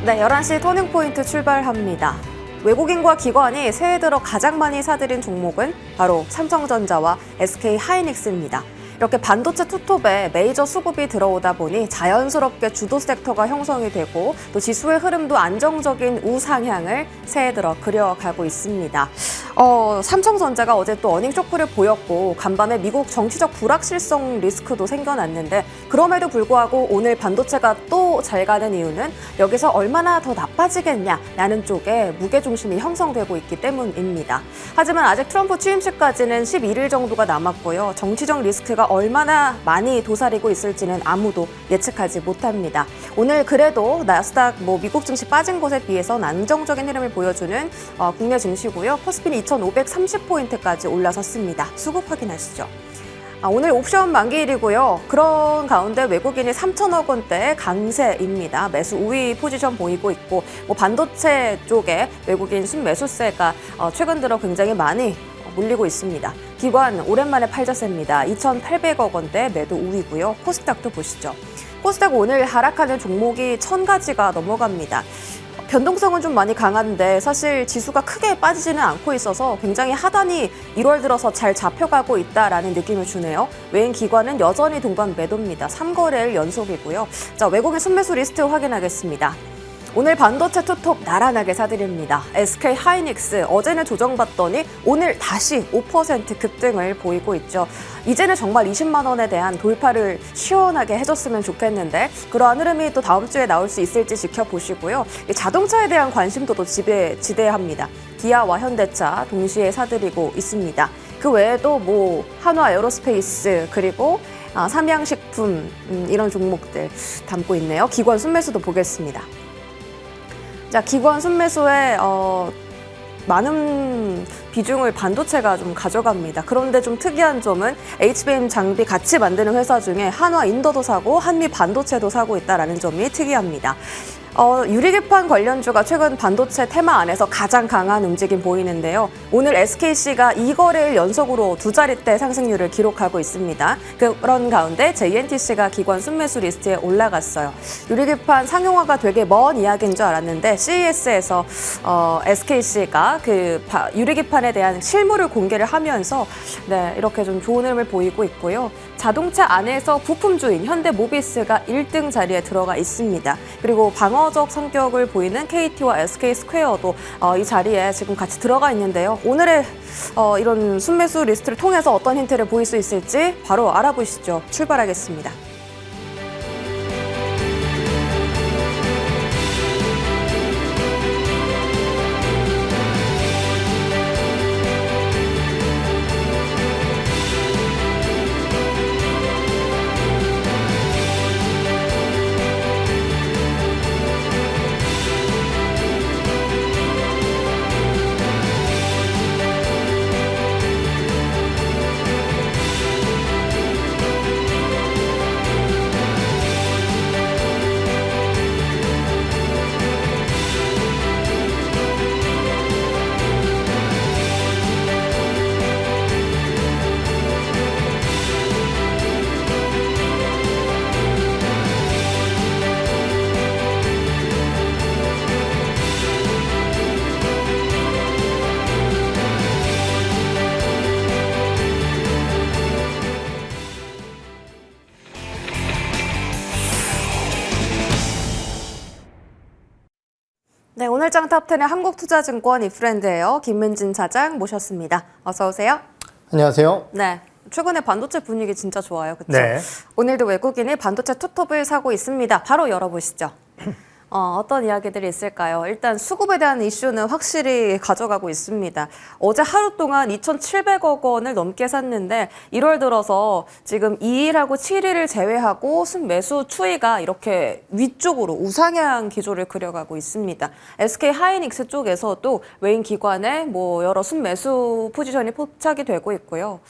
네, 11시 터닝포인트 출발합니다. 외국인과 기관이 새해 들어 가장 많이 사들인 종목은 바로 삼성전자와 SK하이닉스입니다. 이렇게 반도체 투톱에 메이저 수급이 들어오다 보니 자연스럽게 주도 섹터가 형성이 되고 또 지수의 흐름도 안정적인 우상향을 새해 들어 그려가고 있습니다. 삼성전자가 어제 또 어닝 쇼크를 보였고 간밤에 미국 정치적 불확실성 리스크도 생겨났는데 그럼에도 불구하고 오늘 반도체가 또 잘 가는 이유는 여기서 얼마나 더 나빠지겠냐라는 쪽에 무게중심이 형성되고 있기 때문입니다. 하지만 아직 트럼프 취임식까지는 11일 정도가 남았고요. 정치적 리스크가 얼마나 많이 도사리고 있을지는 아무도 예측하지 못합니다. 오늘 그래도 나스닥 미국 증시 빠진 것에 비해서는 안정적인 흐름을 보여주는 국내 증시고요. 코스피는 2,530포인트까지 올라섰습니다. 수급 확인하시죠. 오늘 옵션 만기일이고요. 그런 가운데 외국인이 3천억 원대 강세입니다. 매수 우위 포지션 보이고 있고 반도체 쪽에 외국인 순매수세가 최근 들어 굉장히 많이 몰리고 있습니다. 기관 오랜만에 팔자세입니다. 2,800억 원대 매도 우위고요. 코스닥도 보시죠. 코스닥 오늘 하락하는 종목이 1,000가지가 넘어갑니다. 변동성은 좀 많이 강한데 사실 지수가 크게 빠지지는 않고 있어서 굉장히 하단이 1월 들어서 잘 잡혀가고 있다라는 느낌을 주네요. 외인 기관은 여전히 동반 매도입니다. 3거래일 연속이고요. 자, 외국인 순매수 리스트 확인하겠습니다. 오늘 반도체 투톱 나란하게 사드립니다. SK하이닉스 어제는 조정받더니 오늘 다시 5% 급등을 보이고 있죠. 이제는 정말 20만 원에 대한 돌파를 시원하게 해줬으면 좋겠는데 그러한 흐름이 또 다음 주에 나올 수 있을지 지켜보시고요. 자동차에 대한 관심도도 지대합니다. 기아와 현대차 동시에 사들이고 있습니다. 그 외에도 한화 에어로스페이스 그리고 삼양식품 이런 종목들 담고 있네요. 기관 순매수도 보겠습니다. 자, 기관 순매수에 많은 비중을 반도체가 좀 가져갑니다. 그런데 좀 특이한 점은 HBM 장비 같이 만드는 회사 중에 한화 인더도 사고 한미 반도체도 사고 있다는 점이 특이합니다. 유리기판 관련주가 최근 반도체 테마 안에서 가장 강한 움직임 보이는데요. 오늘 SKC가 2거래일 연속으로 두 자릿대 상승률을 기록하고 있습니다. 그런 가운데 JNTC가 기관 순매수 리스트에 올라갔어요. 유리기판 상용화가 되게 먼 이야기인 줄 알았는데 CES에서 SKC가 그 유리기판에 대한 실물을 공개를 하면서 이렇게 좀 좋은 흐름을 보이고 있고요. 자동차 안에서 부품주인 현대모비스가 1등 자리에 들어가 있습니다. 그리고 방어적 성격을 보이는 KT와 SK스퀘어도 이 자리에 지금 같이 들어가 있는데요. 오늘의 이런 순매수 리스트를 통해서 어떤 힌트를 보일 수 있을지 바로 알아보시죠. 출발하겠습니다. 네, 오늘 장 탑10의 한국투자증권 이프렌드예요. 김민진 차장 모셨습니다. 어서 오세요. 안녕하세요. 네, 최근에 반도체 분위기 진짜 좋아요. 그렇죠? 네. 오늘도 외국인이 반도체 투톱을 사고 있습니다. 바로 열어보시죠. 어떤 이야기들이 있을까요? 일단 수급에 대한 이슈는 확실히 가져가고 있습니다. 어제 하루 동안 2,700억 원을 넘게 샀는데 1월 들어서 지금 2일하고 7일을 제외하고 순매수 추이가 이렇게 위쪽으로 우상향 기조를 그려가고 있습니다. SK하이닉스 쪽에서도 외인 기관에 여러 순매수 포지션이 포착이 되고 있고요.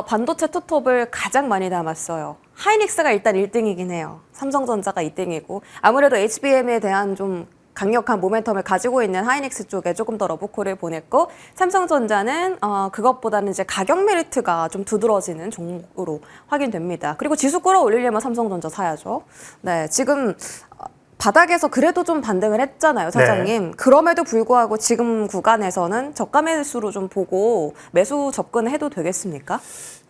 반도체 투톱을 가장 많이 담았어요. 하이닉스가 일단 1등이긴 해요. 삼성전자가 2등이고 아무래도 HBM에 대한 좀 강력한 모멘텀을 가지고 있는 하이닉스 쪽에 조금 더 러브콜을 보냈고 삼성전자는 그것보다는 이제 가격 메리트가 좀 두드러지는 종목으로 확인됩니다. 그리고 지수 끌어올리려면 삼성전자 사야죠. 네, 지금 바닥에서 그래도 좀 반등을 했잖아요, 사장님. 네. 그럼에도 불구하고 지금 구간에서는 저가 매수로 좀 보고 매수 접근해도 되겠습니까?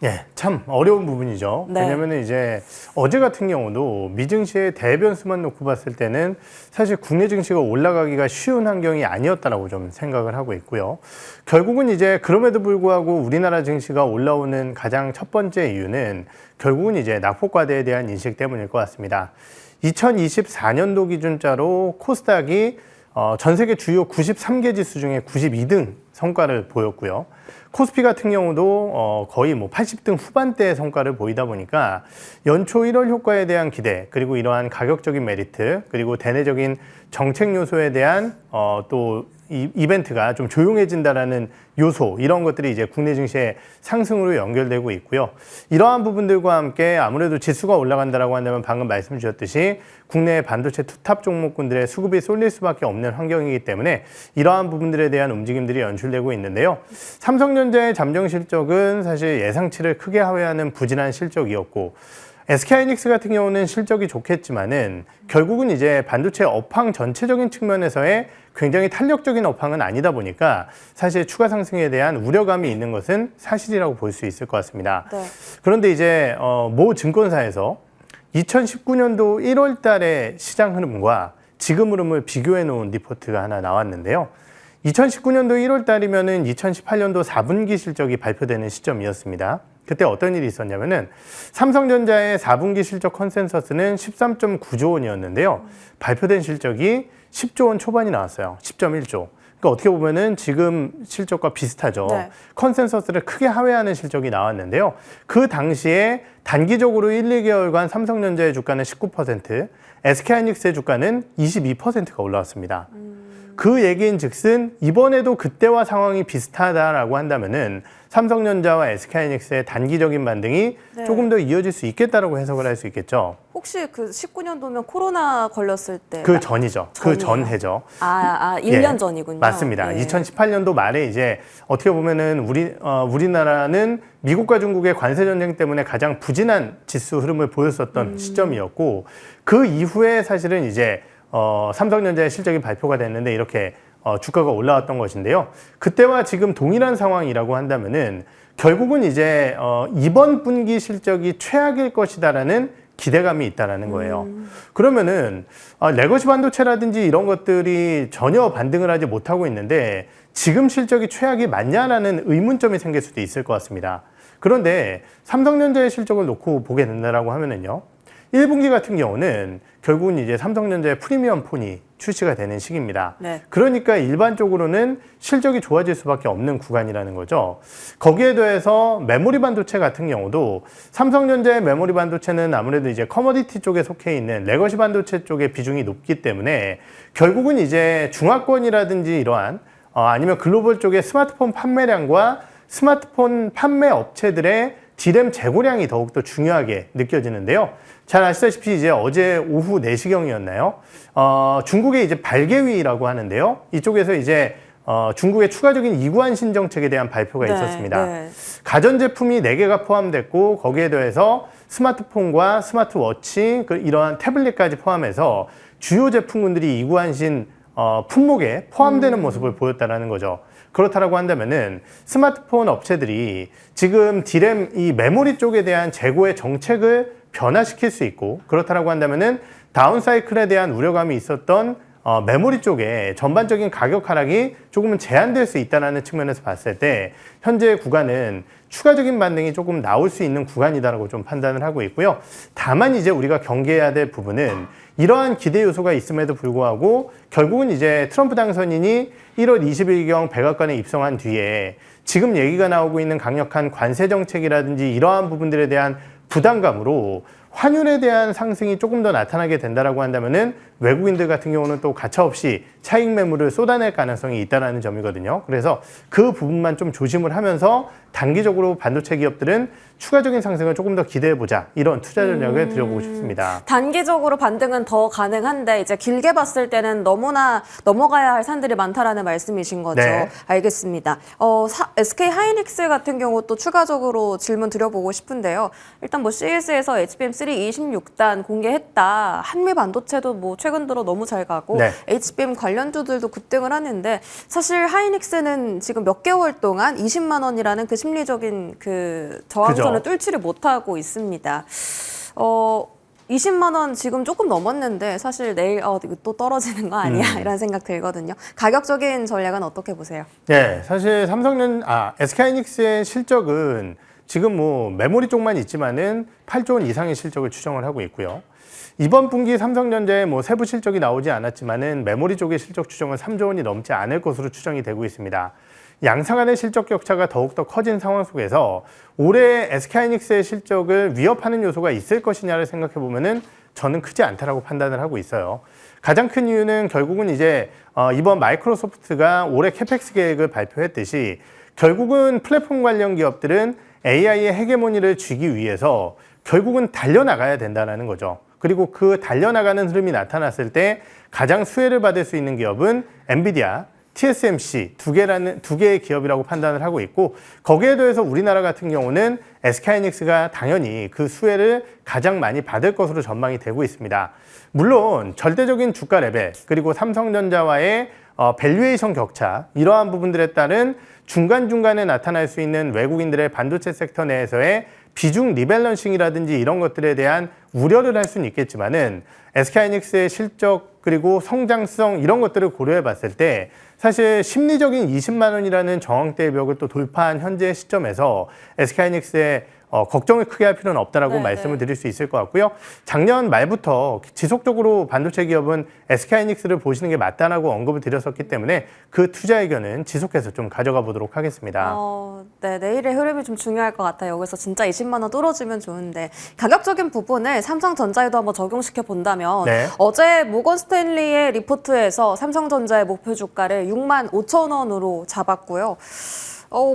예, 참 어려운 부분이죠. 네. 왜냐면 이제 어제 같은 경우도 미증시의 대변수만 놓고 봤을 때는 사실 국내 증시가 올라가기가 쉬운 환경이 아니었다라고 좀 생각을 하고 있고요. 결국은 이제 그럼에도 불구하고 우리나라 증시가 올라오는 가장 첫 번째 이유는 결국은 이제 낙폭과대에 대한 인식 때문일 것 같습니다. 2024년도 기준자로 코스닥이 전 세계 주요 93개 지수 중에 92등 성과를 보였고요. 코스피 같은 경우도 거의 뭐 80등 후반대의 성과를 보이다 보니까 연초 1월 효과에 대한 기대, 그리고 이러한 가격적인 메리트, 그리고 대내적인 정책 요소에 대한 또 이벤트가 좀 조용해진다라는 요소, 이런 것들이 이제 국내 증시의 상승으로 연결되고 있고요. 이러한 부분들과 함께 아무래도 지수가 올라간다라고 한다면 방금 말씀 주셨듯이 국내 반도체 투탑 종목군들의 수급이 쏠릴 수밖에 없는 환경이기 때문에 이러한 부분들에 대한 움직임들이 연출되고 있는데요. 삼성전자의 잠정 실적은 사실 예상치를 크게 하회하는 부진한 실적이었고, SK하이닉스 같은 경우는 실적이 좋겠지만은 결국은 이제 반도체 업황 전체적인 측면에서의 굉장히 탄력적인 업황은 아니다 보니까 사실 추가 상승에 대한 우려감이 있는 것은 사실이라고 볼 수 있을 것 같습니다. 네. 그런데 이제 모 증권사에서 2019년도 1월 달의 시장 흐름과 지금 흐름을 비교해 놓은 리포트가 하나 나왔는데요. 2019년도 1월 달이면은 2018년도 4분기 실적이 발표되는 시점이었습니다. 그때 어떤 일이 있었냐면은 삼성전자의 4분기 실적 컨센서스는 13.9조 원이었는데요. 발표된 실적이 10조 원 초반이 나왔어요. 10.1조. 그러니까 어떻게 보면은 지금 실적과 비슷하죠. 네. 컨센서스를 크게 하회하는 실적이 나왔는데요. 그 당시에 단기적으로 1, 2개월간 삼성전자의 주가는 19%, SK하이닉스의 주가는 22%가 올라왔습니다. 그 얘기인 즉슨 이번에도 그때와 상황이 비슷하다라고 한다면은 삼성전자와 SK하이닉스의 단기적인 반등이 네. 조금 더 이어질 수 있겠다라고 해석을 할 수 있겠죠. 혹시 그 19년도면 코로나 걸렸을 때? 그 전이죠. 그 전해죠. 1년 전이군요. 맞습니다. 예. 2018년도 말에 이제 어떻게 보면은 우리나라는 미국과 중국의 관세 전쟁 때문에 가장 부진한 지수 흐름을 보였었던 시점이었고, 그 이후에 사실은 이제 삼성전자의 실적이 발표가 됐는데 이렇게 주가가 올라왔던 것인데요. 그때와 지금 동일한 상황이라고 한다면은 결국은 이제 이번 분기 실적이 최악일 것이다라는 기대감이 있다라는 거예요. 그러면은 레거시 반도체라든지 이런 것들이 전혀 반등을 하지 못하고 있는데 지금 실적이 최악이 맞냐라는 의문점이 생길 수도 있을 것 같습니다. 그런데 삼성전자의 실적을 놓고 보게 된다라고 하면은요. 1분기 같은 경우는 결국은 이제 삼성전자의 프리미엄 폰이 출시가 되는 시기입니다. 네. 그러니까 일반적으로는 실적이 좋아질 수밖에 없는 구간이라는 거죠. 거기에 더해서 메모리 반도체 같은 경우도 삼성전자의 메모리 반도체는 아무래도 이제 커머디티 쪽에 속해 있는 레거시 반도체 쪽의 비중이 높기 때문에 결국은 이제 중화권이라든지 이러한 아니면 글로벌 쪽의 스마트폰 판매량과 스마트폰 판매 업체들의 D램 재고량이 더욱더 중요하게 느껴지는데요. 잘 아시다시피 이제 어제 오후 4시경이었나요? 중국의 이제 발개위라고 하는데요. 이쪽에서 이제 중국의 추가적인 이구안신 정책에 대한 발표가 있었습니다. 네. 가전제품이 4개가 포함됐고 거기에 더해서 스마트폰과 스마트워치, 이러한 태블릿까지 포함해서 주요 제품군들이 이구안신 품목에 포함되는 모습을 보였다는 거죠. 그렇다라고 한다면은 스마트폰 업체들이 지금 D램 이 메모리 쪽에 대한 재고의 정책을 변화시킬 수 있고, 그렇다라고 한다면은 다운사이클에 대한 우려감이 있었던 메모리 쪽에 전반적인 가격 하락이 조금은 제한될 수 있다는 측면에서 봤을 때 현재 구간은 추가적인 반등이 조금 나올 수 있는 구간이다라고 좀 판단을 하고 있고요. 다만 이제 우리가 경계해야 될 부분은 이러한 기대 요소가 있음에도 불구하고 결국은 이제 트럼프 당선인이 1월 20일경 백악관에 입성한 뒤에 지금 얘기가 나오고 있는 강력한 관세 정책이라든지 이러한 부분들에 대한 부담감으로 환율에 대한 상승이 조금 더 나타나게 된다라고 한다면은 외국인들 같은 경우는 또 가차없이 차익 매물을 쏟아낼 가능성이 있다라는 점이거든요. 그래서 그 부분만 좀 조심을 하면서 단기적으로 반도체 기업들은 추가적인 상승을 조금 더 기대해보자, 이런 투자 전략을 드려보고 싶습니다. 단기적으로 반등은 더 가능한데 이제 길게 봤을 때는 너무나 넘어가야 할 산들이 많다라는 말씀이신 거죠. 네. 알겠습니다. SK하이닉스 같은 경우 또 추가적으로 질문 드려보고 싶은데요. 일단 뭐 CS에서 HBM3 B3 26단 공개했다. 한미 반도체도 뭐 최근 들어 너무 잘 가고 네. HBM 관련주들도 급등을 하는데 사실 하이닉스는 지금 몇 개월 동안 20만 원이라는 그 심리적인 그 저항선을 그죠. 뚫지를 못하고 있습니다. 20만 원 지금 조금 넘었는데 사실 내일 이거 또 떨어지는 거 아니야 이런 생각 들거든요. 가격적인 전략은 어떻게 보세요? 네, 사실 SK하이닉스의 실적은 지금 뭐 메모리 쪽만 있지만은 8조 원 이상의 실적을 추정을 하고 있고요. 이번 분기 삼성전자의 뭐 세부 실적이 나오지 않았지만은 메모리 쪽의 실적 추정은 3조 원이 넘지 않을 것으로 추정이 되고 있습니다. 양사 간의 실적 격차가 더욱더 커진 상황 속에서 올해 SK하이닉스의 실적을 위협하는 요소가 있을 것이냐를 생각해 보면은 저는 크지 않다라고 판단을 하고 있어요. 가장 큰 이유는 결국은 이제 이번 마이크로소프트가 올해 캐펙스 계획을 발표했듯이 결국은 플랫폼 관련 기업들은 AI의 헤게모니를 쥐기 위해서 결국은 달려나가야 된다는 거죠. 그리고 그 달려나가는 흐름이 나타났을 때 가장 수혜를 받을 수 있는 기업은 엔비디아, TSMC 두 개의 기업이라고 판단을 하고 있고 거기에 더해서 우리나라 같은 경우는 SK하이닉스가 당연히 그 수혜를 가장 많이 받을 것으로 전망이 되고 있습니다. 물론 절대적인 주가 레벨 그리고 삼성전자와의 밸류에이션 격차 이러한 부분들에 따른 중간중간에 나타날 수 있는 외국인들의 반도체 섹터 내에서의 비중 리밸런싱이라든지 이런 것들에 대한 우려를 할 수는 있겠지만은 SK하이닉스의 실적 그리고 성장성 이런 것들을 고려해 봤을 때 사실 심리적인 20만 원이라는 저항대의 벽을 또 돌파한 현재 시점에서 SK하이닉스의 걱정을 크게 할 필요는 없다라고 말씀을 드릴 수 있을 것 같고요. 작년 말부터 지속적으로 반도체 기업은 SK하이닉스를 보시는 게 맞다라고 언급을 드렸었기 때문에 그 투자 의견은 지속해서 좀 가져가 보도록 하겠습니다. 네, 내일의 흐름이 좀 중요할 것 같아요. 여기서 진짜 20만 원 뚫어지면 좋은데 가격적인 부분을 삼성전자에도 한번 적용시켜 본다면 네. 어제 모건 스탠리의 리포트에서 삼성전자의 목표 주가를 6만 5천 원으로 잡았고요.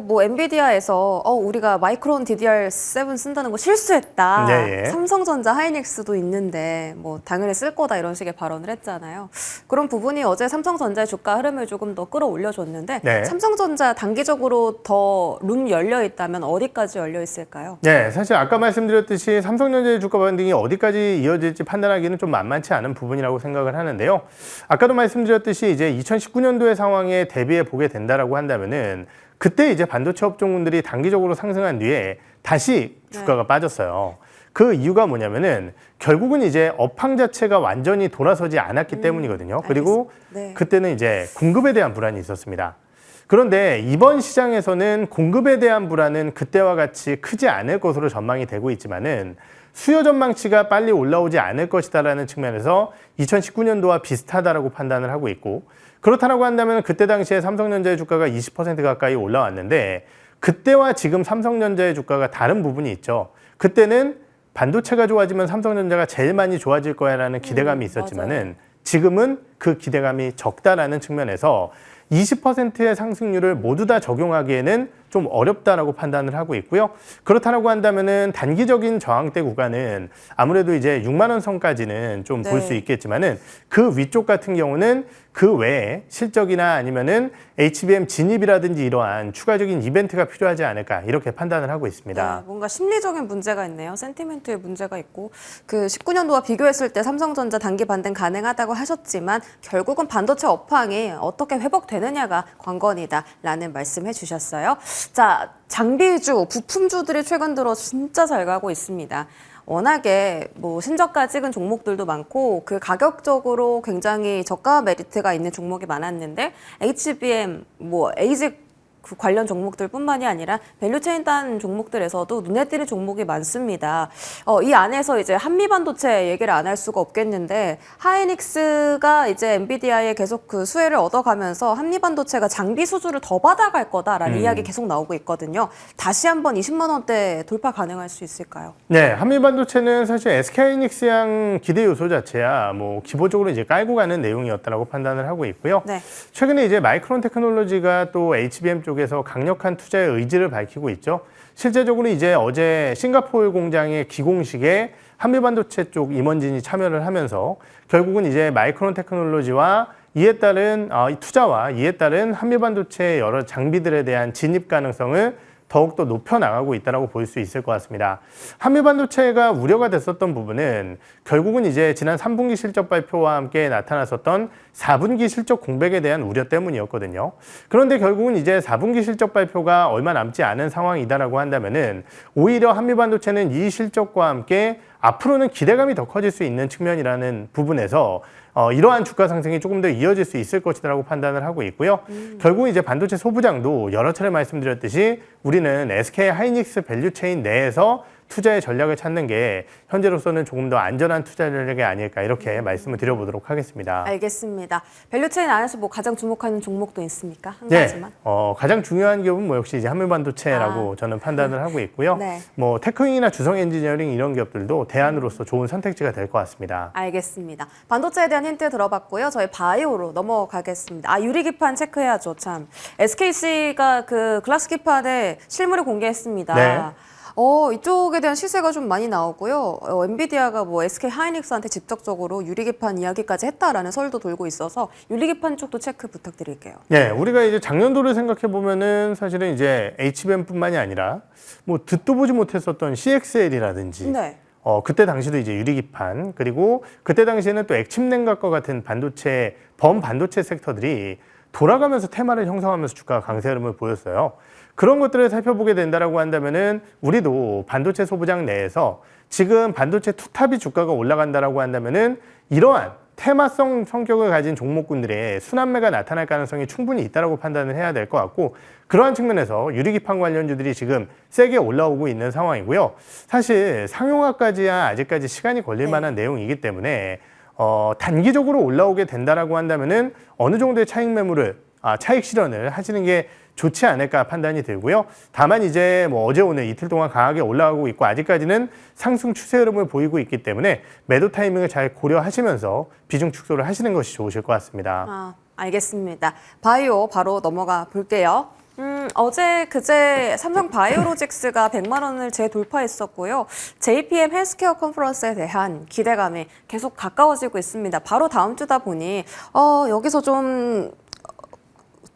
뭐 엔비디아에서 우리가 마이크론 DDR7 쓴다는 거 실수했다. 네, 예. 삼성전자 하이닉스도 있는데 뭐 당연히 쓸 거다 이런 식의 발언을 했잖아요. 그런 부분이 어제 삼성전자의 주가 흐름을 조금 더 끌어올려줬는데 네. 삼성전자 단기적으로 더 룸 열려 있다면 어디까지 열려 있을까요? 네, 사실 아까 말씀드렸듯이 삼성전자의 주가 반등이 어디까지 이어질지 판단하기는 좀 만만치 않은 부분이라고 생각을 하는데요. 아까도 말씀드렸듯이 이제 2019년도의 상황에 대비해 보게 된다라고 한다면은 그때 이제 반도체 업종군들이 단기적으로 상승한 뒤에 다시 주가가 빠졌어요. 그 이유가 뭐냐면은 결국은 이제 업황 자체가 완전히 돌아서지 않았기 때문이거든요. 그리고 네. 그때는 이제 공급에 대한 불안이 있었습니다. 그런데 이번 시장에서는 공급에 대한 불안은 그때와 같이 크지 않을 것으로 전망이 되고 있지만은 수요 전망치가 빨리 올라오지 않을 것이다라는 측면에서 2019년도와 비슷하다라고 판단을 하고 있고 그렇다고 한다면 그때 당시에 삼성전자의 주가가 20% 가까이 올라왔는데 그때와 지금 삼성전자의 주가가 다른 부분이 있죠. 그때는 반도체가 좋아지면 삼성전자가 제일 많이 좋아질 거야라는 기대감이 있었지만은 지금은 그 기대감이 적다라는 측면에서 20%의 상승률을 모두 다 적용하기에는 좀 어렵다라고 판단을 하고 있고요. 그렇다고 한다면은 단기적인 저항대 구간은 아무래도 이제 6만 원 선까지는 좀 볼 수 있겠지만은 그 위쪽 같은 경우는 그 외에 실적이나 아니면은 HBM 진입이라든지 이러한 추가적인 이벤트가 필요하지 않을까 이렇게 판단을 하고 있습니다. 네, 뭔가 심리적인 문제가 있네요. 센티멘트의 문제가 있고 그 19년도와 비교했을 때 삼성전자 단기 반등 가능하다고 하셨지만 결국은 반도체 업황이 어떻게 회복되느냐가 관건이다라는 말씀해 주셨어요. 자, 장비주, 부품주들이 최근 들어 진짜 잘 가고 있습니다. 워낙에 뭐 신저가 찍은 종목들도 많고 그 가격적으로 굉장히 저가 메리트가 있는 종목이 많았는데 HBM, 뭐 ASIC 그 관련 종목들뿐만이 아니라 밸류체인 단 종목들에서도 눈에 띄는 종목이 많습니다. 이 안에서 이제 한미반도체 얘기를 안 할 수가 없겠는데 하이닉스가 이제 엔비디아에 계속 그 수혜를 얻어가면서 한미반도체가 장비 수주를 더 받아갈 거다라는 이야기 계속 나오고 있거든요. 다시 한번 20만 원대 돌파 가능할 수 있을까요? 네, 한미반도체는 사실 SK하이닉스양 기대 요소 자체야 뭐 기본적으로 이제 깔고 가는 내용이었다라고 판단을 하고 있고요. 네. 최근에 이제 마이크론 테크놀로지가 또 HBM 쪽에서 강력한 투자의 의지를 밝히고 있죠. 실제적으로 이제 어제 싱가포르 공장의 기공식에 한미반도체 쪽 임원진이 참여를 하면서 결국은 이제 마이크론 테크놀로지와 이에 따른 투자와 이에 따른 한미반도체의 여러 장비들에 대한 진입 가능성을 더욱더 높여나가고 있다고 볼 수 있을 것 같습니다. 한미반도체가 우려가 됐었던 부분은 결국은 이제 지난 3분기 실적 발표와 함께 나타났었던 4분기 실적 공백에 대한 우려 때문이었거든요. 그런데 결국은 이제 4분기 실적 발표가 얼마 남지 않은 상황이다라고 한다면은 오히려 한미반도체는 이 실적과 함께 앞으로는 기대감이 더 커질 수 있는 측면이라는 부분에서 이러한 주가 상승이 조금 더 이어질 수 있을 것이라고 판단을 하고 있고요. 결국 이제 반도체 소부장도 여러 차례 말씀드렸듯이 우리는 SK 하이닉스 밸류체인 내에서 투자의 전략을 찾는 게 현재로서는 조금 더 안전한 투자 전략이 아닐까 이렇게 말씀을 드려보도록 하겠습니다. 알겠습니다. 밸류체인 안에서 뭐 가장 주목하는 종목도 있습니까? 한 네, 가지만. 가장 중요한 기업은 뭐 역시 이제 한미반도체라고 저는 판단을 하고 있고요. 네. 뭐 테크잉이나 주성 엔지니어링 이런 기업들도 대안으로서 좋은 선택지가 될 것 같습니다. 알겠습니다. 반도체에 대한 힌트 들어봤고요. 저희 바이오로 넘어가겠습니다. 유리기판 체크해야죠, 참. SKC가 그 글라스 기판에 실물을 공개했습니다. 네. 이쪽에 대한 시세가 좀 많이 나오고요. 엔비디아가 뭐 SK 하이닉스한테 직접적으로 유리기판 이야기까지 했다라는 설도 돌고 있어서 유리기판 쪽도 체크 부탁드릴게요. 네, 우리가 이제 작년도를 생각해 보면은 사실은 이제 HBM뿐만이 아니라 뭐 듣도 보지 못했었던 CXL이라든지 네. 그때 당시도 이제 유리기판 그리고 그때 당시에는 또 액침냉각과 같은 반도체 범반도체 섹터들이 돌아가면서 테마를 형성하면서 주가가 강세 흐름을 보였어요. 그런 것들을 살펴보게 된다라고 한다면은 우리도 반도체 소부장 내에서 지금 반도체 투탑이 주가가 올라간다라고 한다면은 이러한 테마성 성격을 가진 종목군들의 순환매가 나타날 가능성이 충분히 있다라고 판단을 해야 될 것 같고 그러한 측면에서 유리기판 관련주들이 지금 세게 올라오고 있는 상황이고요. 사실 상용화까지야 아직까지 시간이 걸릴 만한 내용이기 때문에 단기적으로 올라오게 된다라고 한다면은 어느 정도의 차익 실현을 하시는 게 좋지 않을까 판단이 들고요. 다만 이제 뭐 어제 오늘 이틀 동안 강하게 올라가고 있고 아직까지는 상승 추세 흐름을 보이고 있기 때문에 매도 타이밍을 잘 고려하시면서 비중 축소를 하시는 것이 좋으실 것 같습니다. 알겠습니다. 바이오 바로 넘어가 볼게요. 그제 삼성 바이오로직스가 100만 원을 재돌파했었고요. JPM 헬스케어 컨퍼런스에 대한 기대감이 계속 가까워지고 있습니다. 바로 다음 주다 보니 여기서 좀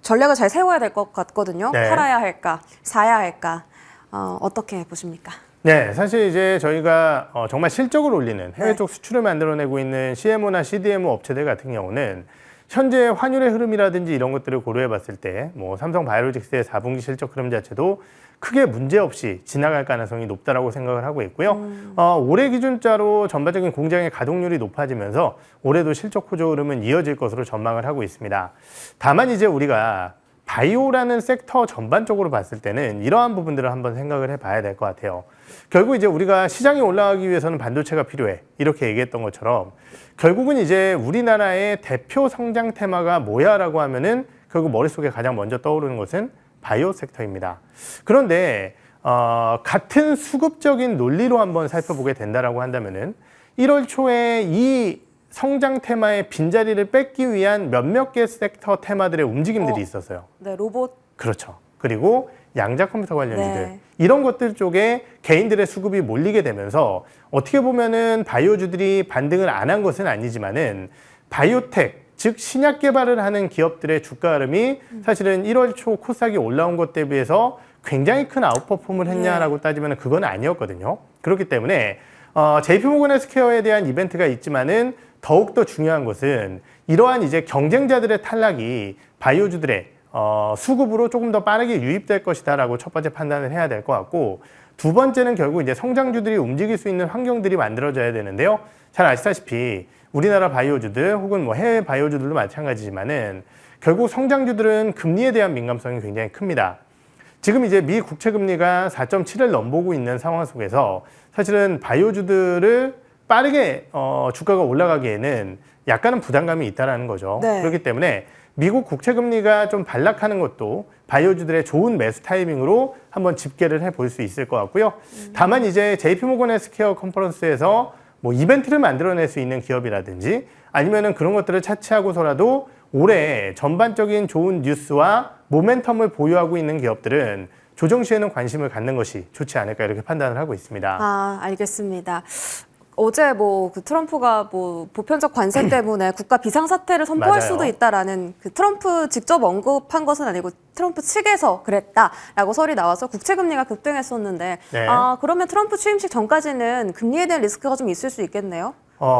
전략을 잘 세워야 될 것 같거든요. 네. 팔아야 할까, 사야 할까, 어떻게 보십니까? 네, 사실 이제 저희가 정말 실적을 올리는 해외 네. 쪽 수출을 만들어내고 있는 CMO나 CDMO 업체들 같은 경우는 현재 환율의 흐름이라든지 이런 것들을 고려해 봤을 때 뭐 삼성 바이오로직스의 4분기 실적 흐름 자체도 크게 문제 없이 지나갈 가능성이 높다라고 생각을 하고 있고요. 올해 기준자로 전반적인 공장의 가동률이 높아지면서 올해도 실적 호조 흐름은 이어질 것으로 전망을 하고 있습니다. 다만 이제 우리가 바이오라는 섹터 전반적으로 봤을 때는 이러한 부분들을 한번 생각을 해봐야 될 것 같아요. 결국 이제 우리가 시장이 올라가기 위해서는 반도체가 필요해 이렇게 얘기했던 것처럼 결국은 이제 우리나라의 대표 성장 테마가 뭐야라고 하면은 결국 머릿속에 가장 먼저 떠오르는 것은 바이오 섹터입니다. 그런데 같은 수급적인 논리로 한번 살펴보게 된다라고 한다면은 1월 초에 이 성장 테마의 빈자리를 뺏기 위한 몇몇 개 섹터 테마들의 움직임들이 있었어요. 네, 로봇. 그렇죠. 그리고 양자 컴퓨터 관련주들 네. 이런 것들 쪽에 개인들의 수급이 몰리게 되면서 어떻게 보면은 바이오주들이 반등을 안 한 것은 아니지만은 바이오텍 즉 신약 개발을 하는 기업들의 주가 흐름이 사실은 1월 초 코스닥이 올라온 것 대비해서 굉장히 큰 아웃퍼폼을 했냐라고 따지면 그건 아니었거든요. 그렇기 때문에 JP모건 헬스케어에 대한 이벤트가 있지만은 더욱더 중요한 것은 이러한 이제 경쟁자들의 탈락이 바이오주들의 수급으로 조금 더 빠르게 유입될 것이다라고 첫 번째 판단을 해야 될 것 같고 두 번째는 결국 이제 성장주들이 움직일 수 있는 환경들이 만들어져야 되는데요. 잘 아시다시피 우리나라 바이오주들 혹은 뭐 해외 바이오주들도 마찬가지지만은 결국 성장주들은 금리에 대한 민감성이 굉장히 큽니다. 지금 이제 미 국채 금리가 4.7을 넘보고 있는 상황 속에서 사실은 바이오주들을 빠르게 주가가 올라가기에는 약간은 부담감이 있다라는 거죠. 네. 그렇기 때문에 미국 국채 금리가 좀 반락하는 것도 바이오주들의 좋은 매수 타이밍으로 한번 집계를 해볼 수 있을 것 같고요. 다만 이제 JP모건 헬스케어 컨퍼런스에서 뭐 이벤트를 만들어낼 수 있는 기업이라든지 아니면은 그런 것들을 차치하고서라도 올해 전반적인 좋은 뉴스와 모멘텀을 보유하고 있는 기업들은 조정 시에는 관심을 갖는 것이 좋지 않을까 이렇게 판단을 하고 있습니다. 알겠습니다. 어제 뭐 그 트럼프가 뭐 보편적 관세 때문에 국가 비상사태를 선포할 맞아요. 수도 있다라는 그 트럼프 직접 언급한 것은 아니고 트럼프 측에서 그랬다라고 설이 나와서 국채 금리가 급등했었는데 네. 그러면 트럼프 취임식 전까지는 금리에 대한 리스크가 좀 있을 수 있겠네요.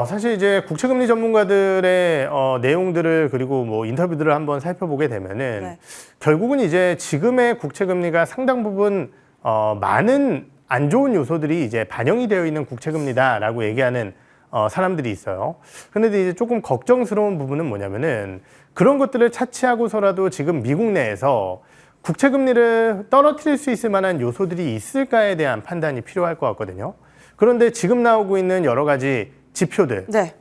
사실 이제 국채금리 전문가들의 내용들을 그리고 뭐 인터뷰들을 한번 살펴보게 되면은 네. 결국은 이제 지금의 국채금리가 상당 부분 많은 안 좋은 요소들이 이제 반영이 되어 있는 국채금리다라고 얘기하는 사람들이 있어요. 근데 이제 조금 걱정스러운 부분은 뭐냐면은 그런 것들을 차치하고서라도 지금 미국 내에서 국채금리를 떨어뜨릴 수 있을 만한 요소들이 있을까에 대한 판단이 필요할 것 같거든요. 그런데 지금 나오고 있는 여러 가지 지표들 네.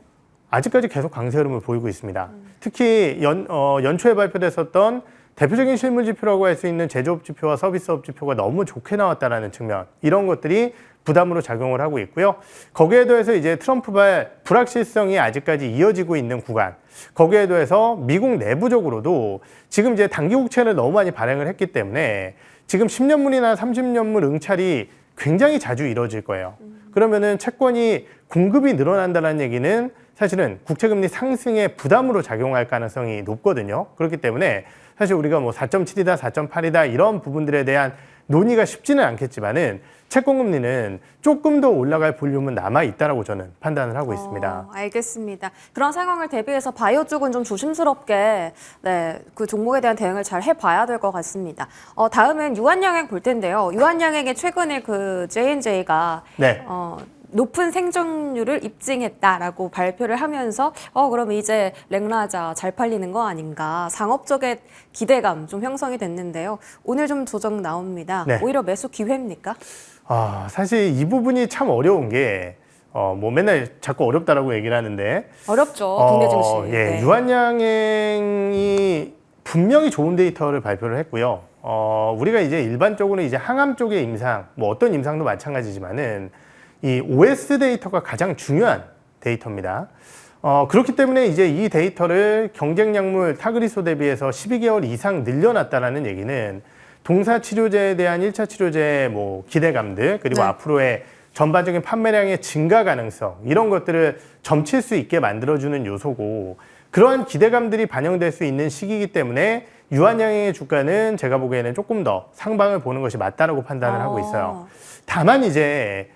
아직까지 계속 강세 흐름을 보이고 있습니다. 특히 연초에 발표됐었던 대표적인 실물 지표라고 할 수 있는 제조업 지표와 서비스업 지표가 너무 좋게 나왔다라는 측면, 이런 것들이 부담으로 작용을 하고 있고요. 거기에 더해서 이제 트럼프발 불확실성이 아직까지 이어지고 있는 구간, 거기에 더해서 미국 내부적으로도 지금 이제 단기 국채를 너무 많이 발행을 했기 때문에 지금 10년물이나 30년물 응찰이 굉장히 자주 이뤄질 거예요. 그러면은 채권이 공급이 늘어난다는 얘기는 사실은 국채금리 상승의 부담으로 작용할 가능성이 높거든요. 그렇기 때문에 사실 우리가 뭐 4.7이다, 4.8이다 이런 부분들에 대한 논의가 쉽지는 않겠지만은 채권금리는 조금 더 올라갈 볼륨은 남아 있다라고 저는 판단을 하고 있습니다. 알겠습니다. 그런 상황을 대비해서 바이오 쪽은 좀 조심스럽게 그 종목에 대한 대응을 잘 해봐야 될 것 같습니다. 다음은 유한양행 볼 텐데요. 유한양행의 최근에 그 J&J가 네. 높은 생존율을 입증했다라고 발표를 하면서 그럼 이제 렉라자 잘 팔리는 거 아닌가, 상업적인 기대감 좀 형성이 됐는데요. 오늘 좀 조정 나옵니다. 네. 오히려 매수 기회입니까? 사실 이 부분이 참 어려운 게 뭐 맨날 자꾸 어렵다라고 얘기를 하는데 어렵죠. 국내 증시. 예, 네. 유한양행이 분명히 좋은 데이터를 발표를 했고요. 우리가 이제 일반적으로 이제 항암 쪽의 임상, 뭐 어떤 임상도 마찬가지지만은 이 OS 데이터가 가장 중요한 데이터입니다. 그렇기 때문에 이제 이 데이터를 경쟁약물 타그리소 대비해서 12개월 이상 늘려놨다라는 얘기는 동사 치료제에 대한 1차 치료제의 뭐 기대감들, 그리고 네. 앞으로의 전반적인 판매량의 증가 가능성, 이런 것들을 점칠 수 있게 만들어주는 요소고, 그러한 기대감들이 반영될 수 있는 시기이기 때문에 유한양행의 주가는 제가 보기에는 조금 더 상방을 보는 것이 맞다라고 판단을 하고 있어요. 다만 이제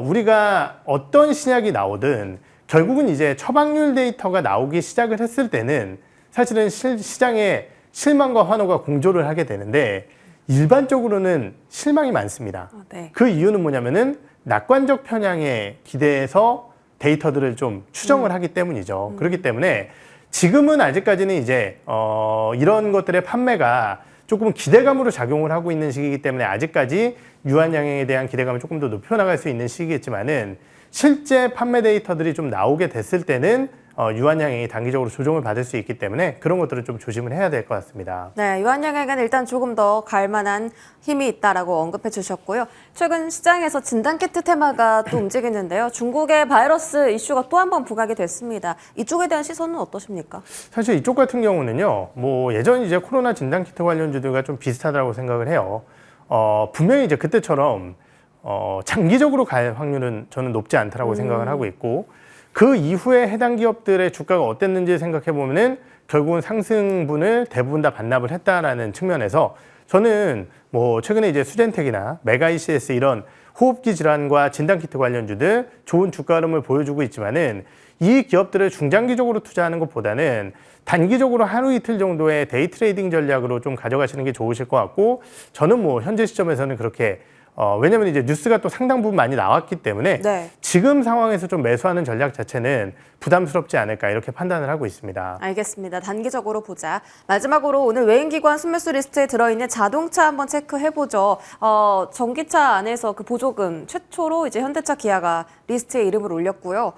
우리가 어떤 신약이 나오든 결국은 이제 처방률 데이터가 나오기 시작을 했을 때는 사실은 시장에 실망과 환호가 공존을 하게 되는데 일반적으로는 실망이 많습니다. 네. 그 이유는 뭐냐면은 낙관적 편향에 기대해서 데이터들을 좀 추정을 하기 때문이죠. 그렇기 때문에 지금은 아직까지는 이제 이런 것들의 판매가 조금 기대감으로 작용을 하고 있는 시기이기 때문에 아직까지 유한양행에 대한 기대감을 조금 더 높여나갈 수 있는 시기겠지만은 실제 판매 데이터들이 좀 나오게 됐을 때는 유한양행이 단기적으로 조정을 받을 수 있기 때문에 그런 것들을 좀 조심을 해야 될 것 같습니다. 네, 유한양행은 일단 조금 더 갈만한 힘이 있다라고 언급해 주셨고요. 최근 시장에서 진단키트 테마가 또 움직이는데요. 중국의 바이러스 이슈가 또 한 번 부각이 됐습니다. 이쪽에 대한 시선은 어떠십니까? 사실 이쪽 같은 경우는요, 뭐 예전 이제 코로나 진단키트 관련주들과 좀 비슷하다고 생각을 해요. 분명히 이제 그때처럼 장기적으로 갈 확률은 저는 높지 않다라고 생각을 하고 있고, 그 이후에 해당 기업들의 주가가 어땠는지 생각해 보면은 결국은 상승분을 대부분 다 반납을 했다라는 측면에서 저는 뭐 최근에 이제 수젠텍이나 메가 ECS 이런 호흡기 질환과 진단키트 관련주들 좋은 주가 흐름을 보여주고 있지만은 이 기업들을 중장기적으로 투자하는 것보다는 단기적으로 하루 이틀 정도의 데이 트레이딩 전략으로 좀 가져가시는 게 좋으실 것 같고, 저는 뭐 현재 시점에서는 그렇게 왜냐면 이제 뉴스가 또 상당 부분 많이 나왔기 때문에 네. 지금 상황에서 좀 매수하는 전략 자체는 부담스럽지 않을까 이렇게 판단을 하고 있습니다. 알겠습니다. 단기적으로 보자. 마지막으로 오늘 외인기관 순매수 리스트에 들어있는 자동차 한번 체크해보죠. 전기차 안에서 그 보조금 최초로 이제 현대차, 기아가 리스트에 이름을 올렸고요.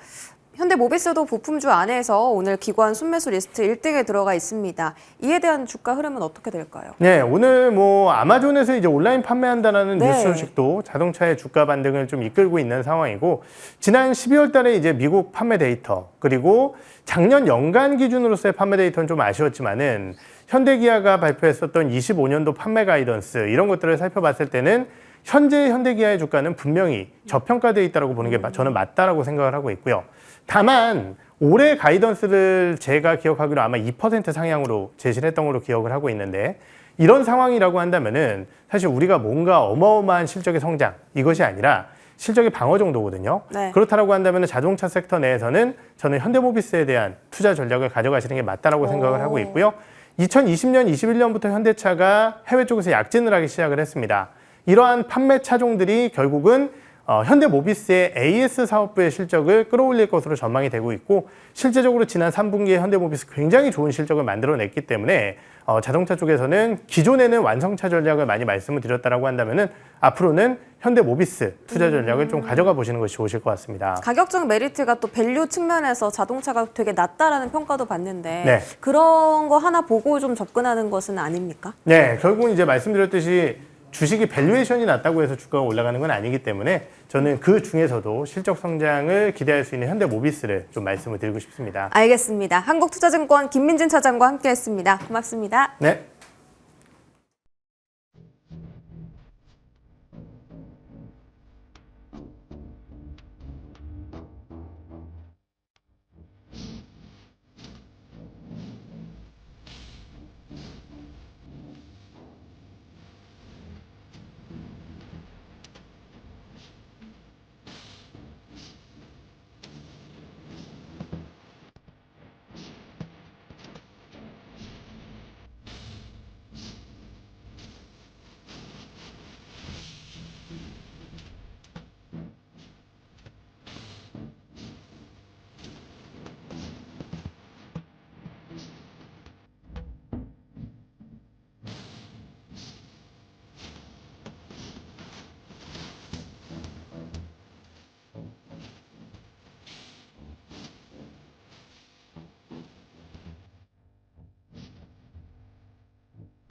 현대모비스도 부품주 안에서 오늘 기관 순매수 리스트 1등에 들어가 있습니다. 이에 대한 주가 흐름은 어떻게 될까요? 네, 오늘 뭐 아마존에서 이제 온라인 판매한다라는 네. 뉴스 소식도 자동차의 주가 반등을 좀 이끌고 있는 상황이고, 지난 12월 달에 이제 미국 판매 데이터, 그리고 작년 연간 기준으로서의 판매 데이터는 좀 아쉬웠지만은 현대기아가 발표했었던 25년도 판매 가이던스 이런 것들을 살펴봤을 때는 현재 현대기아의 주가는 분명히 저평가되어 있다고 보는 게 저는 맞다라고 생각을 하고 있고요. 다만 올해 가이던스를 제가 기억하기로 아마 2% 상향으로 제시를 했던 걸로 기억을 하고 있는데 이런 상황이라고 한다면은 사실 우리가 뭔가 어마어마한 실적의 성장 이것이 아니라 실적의 방어 정도거든요. 네. 그렇다라고 한다면 자동차 섹터 내에서는 저는 현대모비스에 대한 투자 전략을 가져가시는 게 맞다라고 생각을 하고 있고요. 2020년, 21년부터 현대차가 해외 쪽에서 약진을 하기 시작을 했습니다. 이러한 판매 차종들이 결국은 현대모비스의 AS 사업부의 실적을 끌어올릴 것으로 전망이 되고 있고 실제적으로 지난 3분기에 현대모비스 굉장히 좋은 실적을 만들어냈기 때문에 자동차 쪽에서는 기존에는 완성차 전략을 많이 말씀을 드렸다라고 한다면은 앞으로는 현대모비스 투자 전략을 좀 가져가 보시는 것이 좋으실 것 같습니다. 가격적 메리트가 또 밸류 측면에서 자동차가 되게 낮다라는 평가도 받는데 네. 그런 거 하나 보고 좀 접근하는 것은 아닙니까? 네, 결국은 이제 말씀드렸듯이 주식이 밸류에이션이 낮다고 해서 주가가 올라가는 건 아니기 때문에 저는 그 중에서도 실적 성장을 기대할 수 있는 현대모비스를 좀 말씀을 드리고 싶습니다. 알겠습니다. 한국투자증권 김민진 차장과 함께했습니다. 고맙습니다. 네.